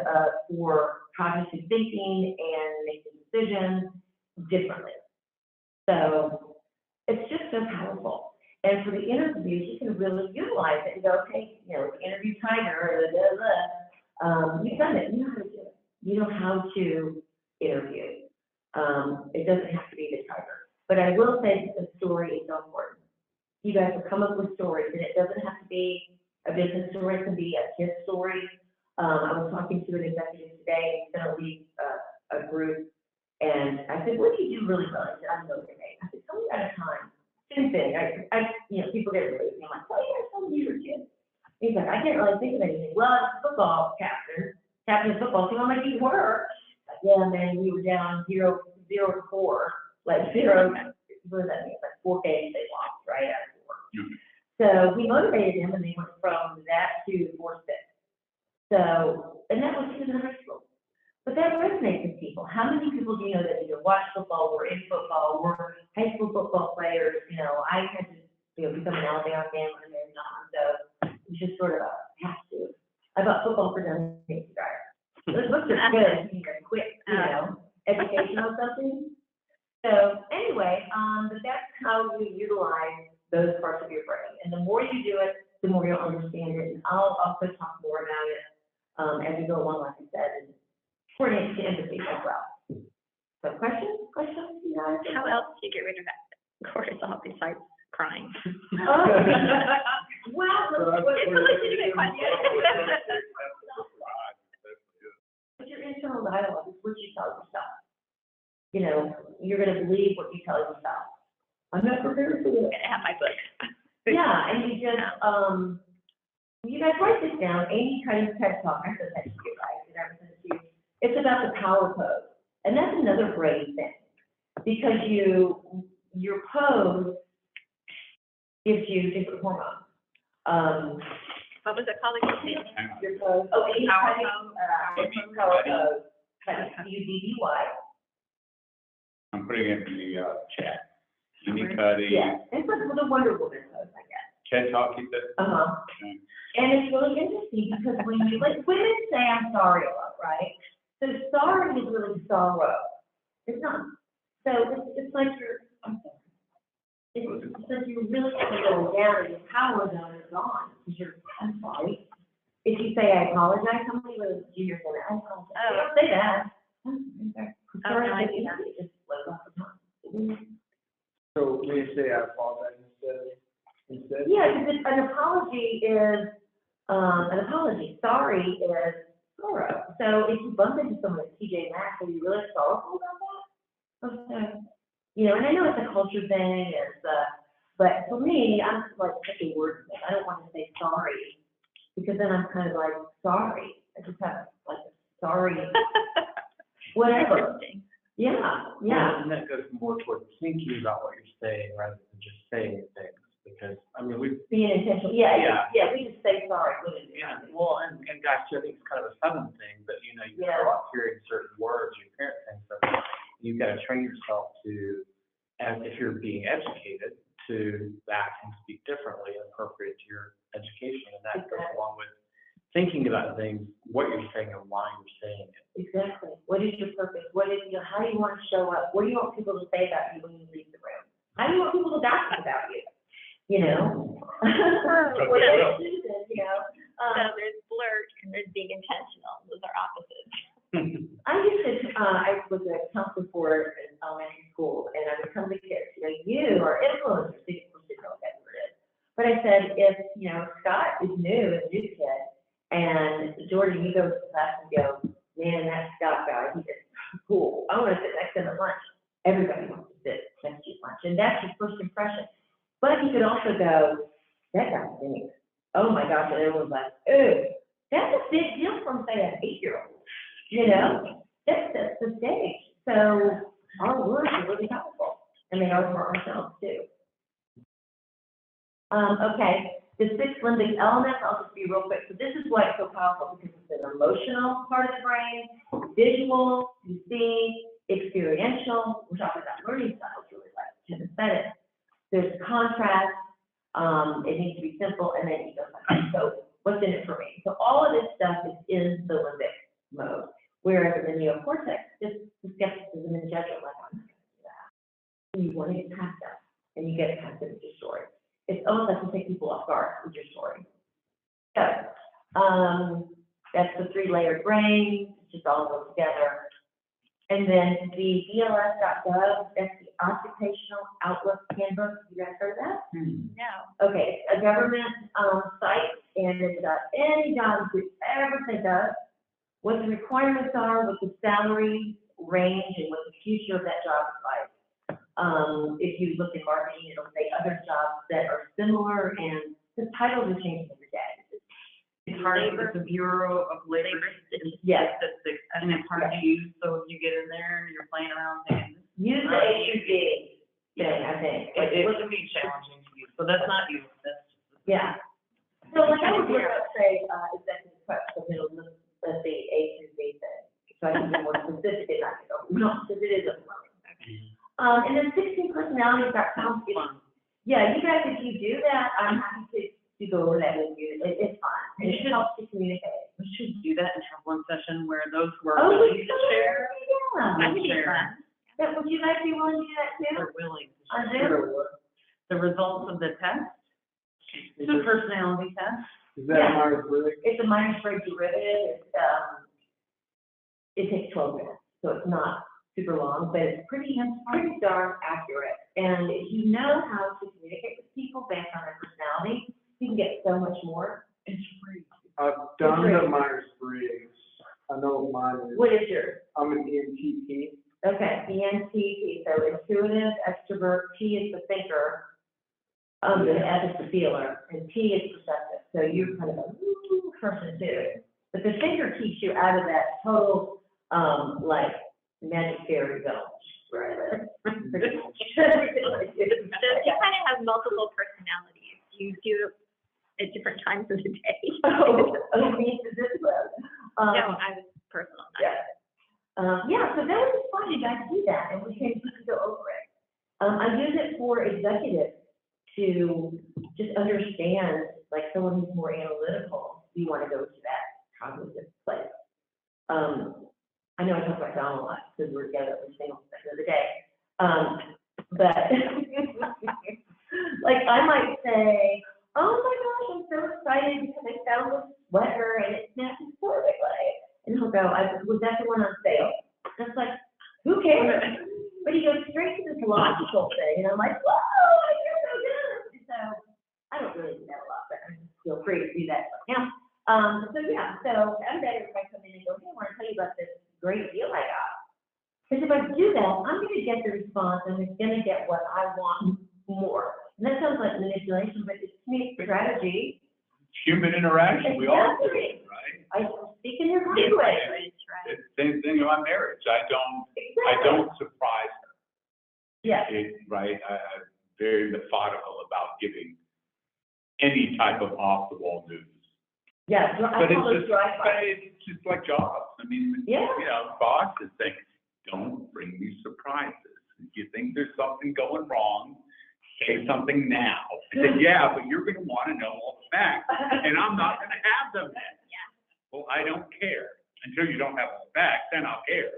for cognitive thinking and making decisions differently. So it's just so powerful. And for the interviews, you can really utilize it and go, okay, you know, interview Tiger, or you've done it, you know how to do it. You know how to interview. It doesn't have to be the Tiger. But I will say that the story is so important. You guys will come up with stories, and it doesn't have to be a business story, it can be a kid's story. I was talking to an executive today, he's gonna lead a group, and I said, what do you do really well? He said, I'm motivated. I said, tell me at a time. Same thing, you know, people get really, I'm like, oh yeah, tell me you were a kid. He's like, I can't really think of anything. Well, it's football captain of football team. I'm like, you were. Yeah, man, we were down 0-4, like 0, what does that mean? Like 4 games they lost, right? Out of 4. So we motivated him, and they went from that to 4-6. So, and that was even in high school. But that resonates with people. How many people do you know that either watch football, or in football, or high school football players? You know, I had to, you know, become an Alabama fan when I was young, so it's just sort of a have to. I bought football for them. Those books are good. You can quick, you know, educational something. So anyway, but that's how you utilize those parts of your brain. And the more you do it, the more you'll understand it. And I'll also talk more about it as we go along, like I said, and coordinate to empathy as well. So questions, you guys? How else do you get rid of that cortisol besides crying? Oh, well, It's a legitimate question. But your internal dialogue is what you tell yourself. You know, you're gonna believe what you tell yourself. I'm not prepared for this. I'm gonna have my book. Yeah, and you just, you guys write this down, Amy Cuddy's TED Talk, I said that to you guys, and I was going to, it's about the power pose. And that's another great thing, because your pose gives you different hormones. What was it called again? Your pose, oh, Amy Power Cuddy, pose. power pose, Cuddy, I'm putting it in the chat. Amy Cuddy, yeah, it's like the Wonder Woman pose, I guess. TED Talk, you said? Uh-huh. Okay. And it's really interesting, because when you, like, women say I'm sorry a lot, right? So sorry is really sorrow. It's not. So it's like you're, I'm sorry. It's like you're really going down, and your power zone is gone, because you're, I'm sorry. If you say I apologize, how many of you are going to, I apologize? Oh. Don't say that. I'm sorry. no, I do that. It just flows off the tongue. So we say I apologize instead? Yeah, because an apology is, an apology. Sorry is sorrow. So if you bump into someone at TJ Maxx, are you really sorrowful about that? Okay. You know, and I know it's a culture thing, but for me, I'm just like such a word thing. I don't want to say sorry, because then I'm kind of like, sorry. I just have like a sorry, whatever. Interesting. Yeah, Well, yeah. and that goes more towards thinking about what you're saying rather than just saying things, because, I mean, Being intentional. Yeah, Yeah. yeah, we just say sorry. We didn't do yeah, that. well, and gosh, I think it's kind of a Southern thing, but, you know, you Yeah. grow up hearing certain words, your parents saying something, you've got to train yourself to, as if you're being educated, to act and speak differently and appropriate to your education, and that goes Exactly. along with thinking about things, what you're saying and why you're saying it. Exactly. What is your purpose? What is, you know, how do you want to show up? What do you want people to say about you when you leave the room? How do you want people to gossip about you? You know? What is Susan, you know? So there's flirt and there's being intentional. Those are opposites. I used to, I was a counselor for an elementary school, and I would come to kids, you know, you are influencers, they didn't know what that word is. But I said, if, Scott is new, a new kid, and Jordan, you go to class and go, man, that Scott guy, he is cool. I want to sit next to him at lunch. Everybody wants to sit next to you at lunch, and that's your first impression. But you could also go, that guy stinks. Oh my gosh, and everyone's like, ooh, that's a big deal from, say, an 8-year-old, That sets the stage. So our words are really powerful, and they are for ourselves too. Okay, the 6 limbic elements, I'll just be real quick. So this is why it's so powerful, because it's an emotional part of the brain, visual, you see, experiential. We're talking about learning styles, really, like kinesthetic. There's contrast. It needs to be simple, and then ego. So what's in it for me? So all of this stuff is in the limbic mode, whereas in the neocortex, just the skepticism and judgment, like, I'm not going to do that. And you want to get past that, and you get past it with your story. It's almost like you take people off guard with your story. So that's the 3-layered brain, it's just all goes together. And then the BLS.gov, that's the Occupational Outlook Handbook. You guys heard of that? No. Okay, it's a government site, and it's about any job you could ever think of, what the requirements are, what the salary range, and what the future of that job is like. If you look at marketing, it'll say other jobs that are similar, and the titles are changing every day. It's hard, it's the Bureau of Labor Yes. Statistics, and it's hard to use, so if you get in there and you're playing around thinking. Use the HUD thing, I think. It can be challenging to use, so that's not you, that's. Yeah. So like I would look up, say, executive prep, so it'll look at the HUD thing, so I can be more specific and I can go, no, because it is a and then 16personalities.com. Yeah, you guys, if you do that, I'm happy to go over that with you. It's fun. And it helps you communicate. We should do that and have one session where those who are Oh, willing to share. yeah. That would be Share. fun. Yeah, would you guys be willing to do that too? They're willing to On share. Zoom? The results of the test, it's a personality test. Is that Myers-Briggs? It's a Myers-Briggs derivative. It takes 12 minutes, so it's not super long, but it's pretty darn accurate. And if you know how to communicate with people based on their personality, you can get so much more. It's free. I've done the Myers-Briggs. I know what mine is. What is yours? I'm an ENTP. Okay, ENTP, so intuitive, extrovert, T is the thinker, the F is the feeler, and T is perceptive. So you're kind of a woo person too. But the thinker keeps you out of that total, like, magic fairy zone. Right. So you kind of have multiple personalities. You do at different times of the day. Me to this one. No, I was personal. Yeah. Yeah, so that would be fun, you guys do that, and we can go over it. I use it for executives to just understand, like someone who's more analytical, you want to go to that cognitive place. I know I talk about Don a lot, because we're together every single second of the day. But, like, I might say, oh my gosh, I'm so excited because I found this sweater and it matches perfectly. And he'll go, was that the one on sale? And it's like, who cares? But he goes straight to this logical thing, and I'm like, whoa, you're so good. So I don't really do that a lot, but feel free to do that. Yeah. So yeah, so I'm better if I come in and go, hey, I want to tell you about this great deal I got. Because if I do that, I'm going to get the response, and it's going to get what I want more. And that sounds like manipulation, but it's to me, it's strategy. Human interaction, we all do Exactly. it, right? I speak in your language. Right. It's the same thing about marriage. I don't surprise her. Yeah. Right? I'm very methodical about giving any type of off-the-wall news. Yeah, I But call those drive-by. it's just like jobs. I mean, Yeah. bosses think, don't bring me surprises. If you think there's something going wrong, say something now. I said, yeah, but you're gonna wanna know all the facts, and I'm not gonna have them then. Yeah. Well, I don't care. Until you don't have all the facts, then I'll care.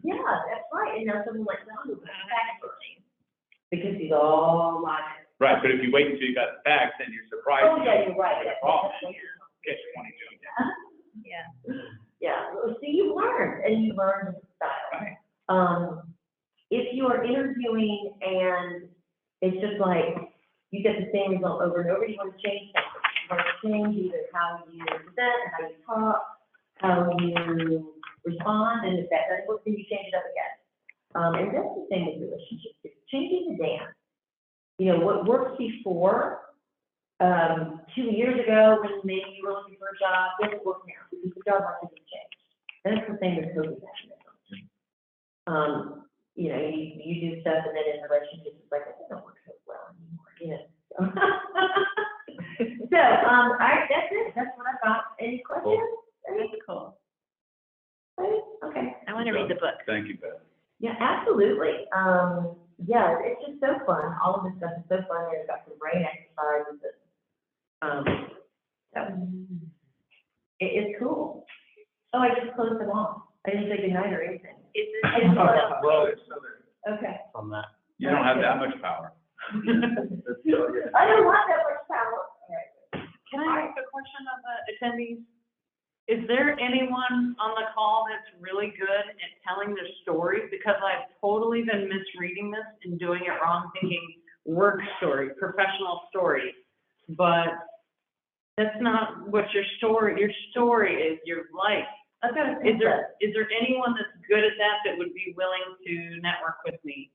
Yeah, that's right. And now someone like Don who's a fact person, because he's all logic. Right, but if you wait until you got the facts, then you're surprised. Oh, yeah, you're right. That's a problem. Catch 22. Yeah. Yeah, well, see, you learned, and you learned the style. Right. If you you are interviewing and it's just like, you get the same result over and over, you want to change something. You want to change either how you present, how you talk, how you respond, and if that doesn't work, then you change it up again. And that's the same with relationships, it's changing the dance. You know, what worked before, 2 years ago, when maybe you were looking for a job, doesn't work now, because the job market has changed. And it's the same with coping mechanisms. You know, you do stuff and then in relationships, it's like, it doesn't work so well anymore, you know. So, that's it, that's what I got. Any questions? That's cool. Okay. I want to read the book. Thank you, Beth. Yeah, absolutely. Yeah, it's just so fun. All of this stuff is so fun. We've got some brain exercises. So it is cool. Oh, I just closed them off. I didn't say goodnight or anything. I just closed it off. Well, it's still there. Okay. From that. You don't have that much power. I don't want that much power. All right. Can I ask a question of the attendees? Is there anyone on the call that's really good at telling their stories? Because I've totally been misreading this and doing it wrong, thinking work story, professional story. But that's not what your story is your life. I've got to Is there anyone that's good at that would be willing to network with me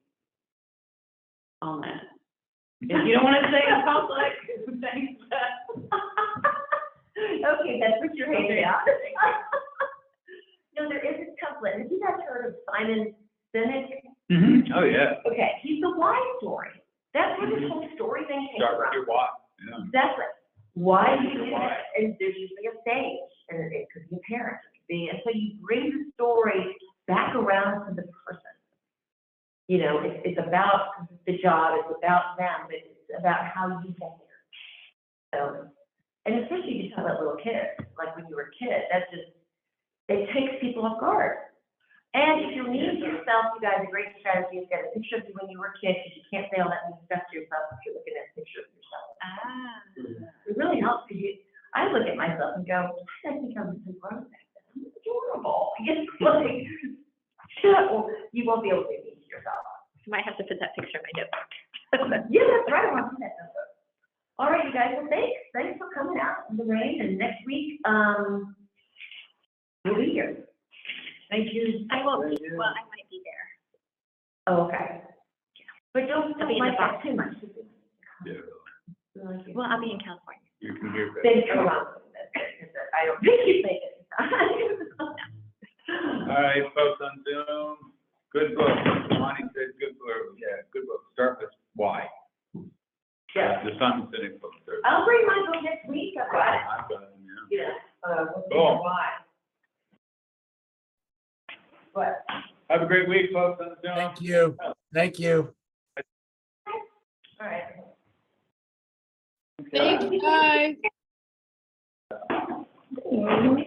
on that? If you don't want to say in public, thanks, Beth. Okay, that's what you're hanging out. No, there is a template. Have you guys heard of Simon Sinek? Mm-hmm. Oh, yeah. Okay, he's the why story. That's where this whole story thing came Start with from. your why. Yeah. Exactly. Why do you do Why? that? And there's usually a stage, and it could be a parent, it could be, and so you bring the story back around to the person. You know, it's about the job, it's about them, but it's about how you get there. So, and especially if you talk about little kids, like when you were a kid, that's just, it takes people off guard. And if you're mean to yourself, you guys, a great strategy is get a picture of you when you were a kid, because you can't say all that mean stuff to yourself if you're looking at a picture of yourself. It really helps, because I look at myself and go, I think I was so grown back then. I'm adorable. It's like, well, you won't be able to be mean to yourself. I might have to put that picture in my notebook. Yeah, that's right. I want to do that. All right, you guys, well, thanks for coming out in the rain, and next week, we'll be here. Thank you. I won't be, well, I might be there. Oh, okay. But don't I'll be in the like that too much. Yeah. Well, I'll be in California. You can hear Beth. Thanks for around. I don't think you think it. All right, folks on Zoom, good book. Monty said good book. Yeah, good book. Start with why. Yeah. The Simon Sinek book. I'll bring my book next week. I've got it. I've got it, yeah. We'll see Cool. why. What? Have a great week, folks on Zoom. Thank you. Thank you. All right. Okay. Thanks, bye. Thank you.